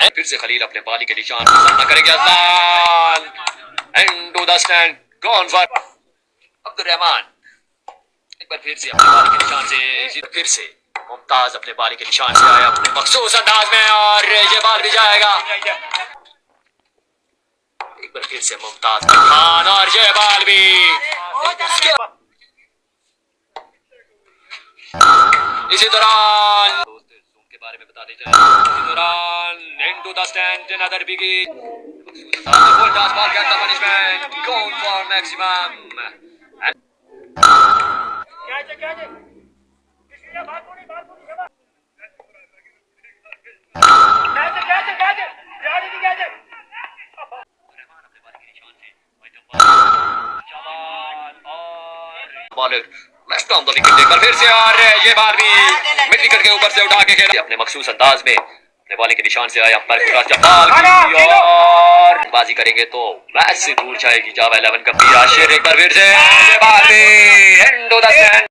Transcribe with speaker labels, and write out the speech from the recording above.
Speaker 1: फिर से खलील अपने बाली के निशान का सामना करेंगे। Azlan and the stand gone for Abdul Rahman. एक बार फिर से अपने बाली के निशान से फिर से मुमताज अपने बाली के निशान से आया अपने मखसूस अंदाज में और ये बाल भी जाएगा। एक बार फिर से मुमताज का खान और ये बाल भी। इसी दौरान के बारे में बताते जाए। इसी दौरान into the stand another biggie. Full toss ball get the punishment. Going for maximum. Bowler left on the wicket देकर फिर से और ये बाल भी मिड विकेट के ऊपर से उठा के खेले अपने मखसूस अंदाज में अपने बॉलिंग के निशान से आया पर और बाजी करेंगे तो मैच से दूर जाएगी जावा 11 का पीरा शेर। एक बार फिर से ये बाल भी एंड ऑफ द